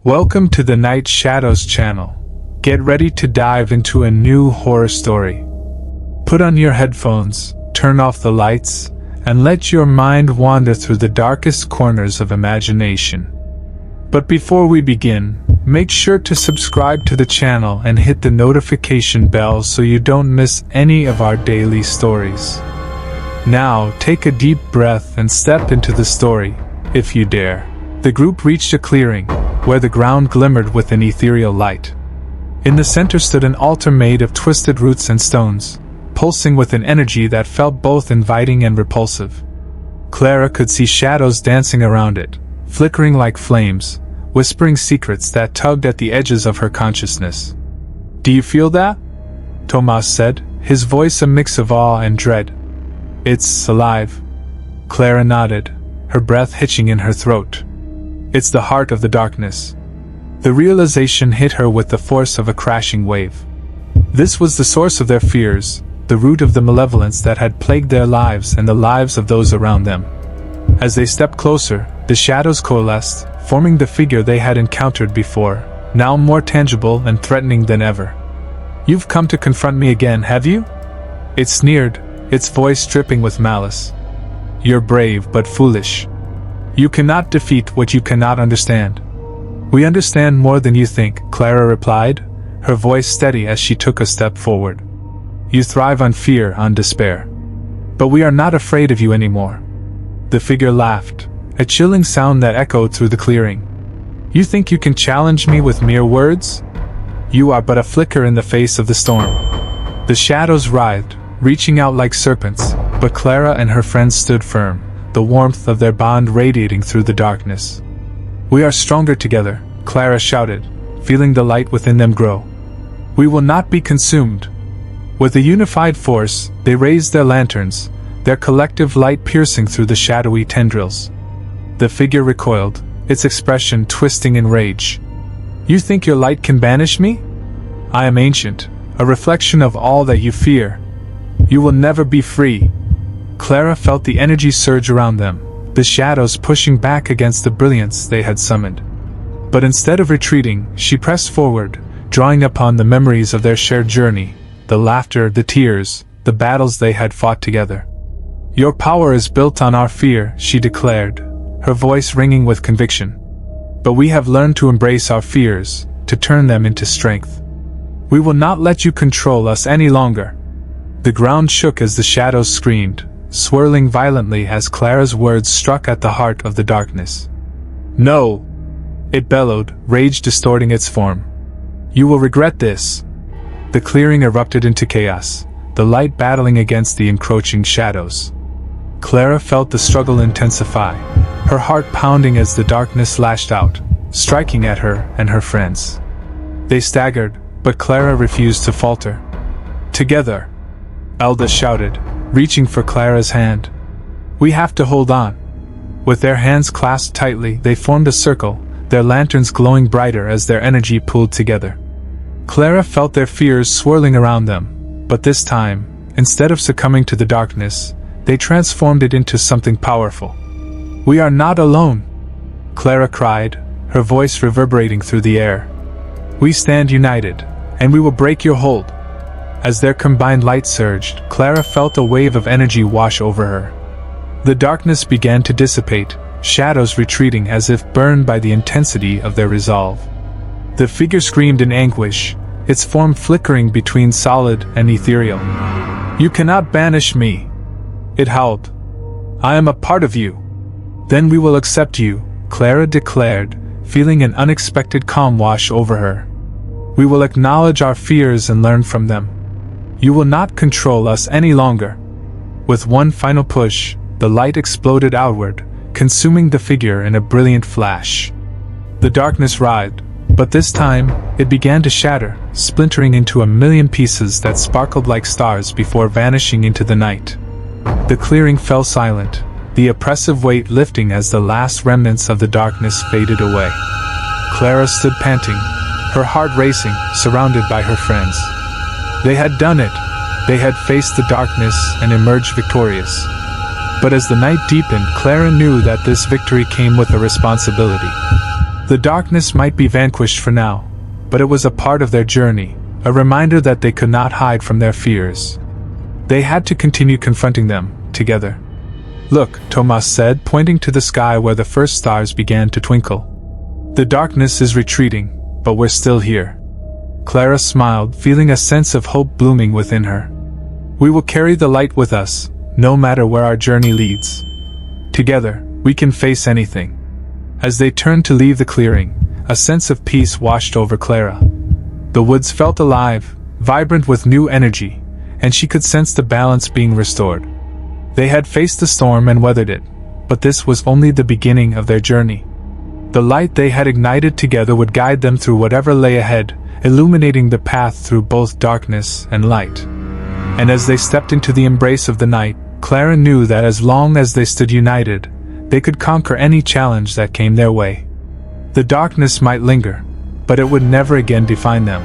Welcome to the Night Shadows channel. Get ready to dive into a new horror story. Put on your headphones, turn off the lights, and let your mind wander through the darkest corners of imagination. But before we begin, make sure to subscribe to the channel and hit the notification bell so you don't miss any of our daily stories. Now, take a deep breath and step into the story, if you dare. The group reached a clearing, where the ground glimmered with an ethereal light. In the center stood an altar made of twisted roots and stones, pulsing with an energy that felt both inviting and repulsive. Clara could see shadows dancing around it, flickering like flames, whispering secrets that tugged at the edges of her consciousness. "Do you feel that?" Tomas said, his voice a mix of awe and dread. "It's alive." Clara nodded, her breath hitching in her throat. "It's the heart of the darkness." The realization hit her with the force of a crashing wave. This was the source of their fears, the root of the malevolence that had plagued their lives and the lives of those around them. As they stepped closer, the shadows coalesced, forming the figure they had encountered before, now more tangible and threatening than ever. "You've come to confront me again, have you?" It sneered, its voice dripping with malice. "You're brave but foolish. You cannot defeat what you cannot understand." "We understand more than you think," Clara replied, her voice steady as she took a step forward. "You thrive on fear, on despair. But we are not afraid of you anymore." The figure laughed, a chilling sound that echoed through the clearing. "You think you can challenge me with mere words? You are but a flicker in the face of the storm." The shadows writhed, reaching out like serpents, but Clara and her friends stood firm, the warmth of their bond radiating through the darkness. "We are stronger together," Clara shouted, feeling the light within them grow. "We will not be consumed." With a unified force, they raised their lanterns, their collective light piercing through the shadowy tendrils. The figure recoiled, its expression twisting in rage. "You think your light can banish me? I am ancient, a reflection of all that you fear. You will never be free." Clara felt the energy surge around them, the shadows pushing back against the brilliance they had summoned. But instead of retreating, she pressed forward, drawing upon the memories of their shared journey, the laughter, the tears, the battles they had fought together. "Your power is built on our fear," she declared, her voice ringing with conviction. "But we have learned to embrace our fears, to turn them into strength. We will not let you control us any longer." The ground shook as the shadows screamed, swirling violently as Clara's words struck at the heart of the darkness. "No!" it bellowed, rage distorting its form. "You will regret this." The clearing erupted into chaos, the light battling against the encroaching shadows. Clara felt the struggle intensify, her heart pounding as the darkness lashed out, striking at her and her friends. They staggered, but Clara refused to falter. "Together!" Elda shouted, reaching for Clara's hand. "We have to hold on." With their hands clasped tightly, they formed a circle, their lanterns glowing brighter as their energy pooled together. Clara felt their fears swirling around them, but this time, instead of succumbing to the darkness, they transformed it into something powerful. "We are not alone!" Clara cried, her voice reverberating through the air. "We stand united, and we will break your hold." As their combined light surged, Clara felt a wave of energy wash over her. The darkness began to dissipate, shadows retreating as if burned by the intensity of their resolve. The figure screamed in anguish, its form flickering between solid and ethereal. "You cannot banish me!" it howled. "I am a part of you." "Then we will accept you," Clara declared, feeling an unexpected calm wash over her. "We will acknowledge our fears and learn from them. You will not control us any longer." With one final push, the light exploded outward, consuming the figure in a brilliant flash. The darkness writhed, but this time, it began to shatter, splintering into a million pieces that sparkled like stars before vanishing into the night. The clearing fell silent, the oppressive weight lifting as the last remnants of the darkness faded away. Clara stood panting, her heart racing, surrounded by her friends. They had done it. They had faced the darkness and emerged victorious. But as the night deepened, Clara knew that this victory came with a responsibility. The darkness might be vanquished for now, but it was a part of their journey, a reminder that they could not hide from their fears. They had to continue confronting them, together. "Look," Tomas said, pointing to the sky where the first stars began to twinkle. "The darkness is retreating, but we're still here." Clara smiled, feeling a sense of hope blooming within her. "We will carry the light with us, no matter where our journey leads. Together, we can face anything." As they turned to leave the clearing, a sense of peace washed over Clara. The woods felt alive, vibrant with new energy, and she could sense the balance being restored. They had faced the storm and weathered it, but this was only the beginning of their journey. The light they had ignited together would guide them through whatever lay ahead, illuminating the path through both darkness and light. And as they stepped into the embrace of the night, Clara knew that as long as they stood united, they could conquer any challenge that came their way. The darkness might linger, but it would never again define them.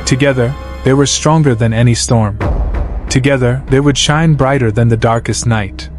Together, they were stronger than any storm. Together, they would shine brighter than the darkest night.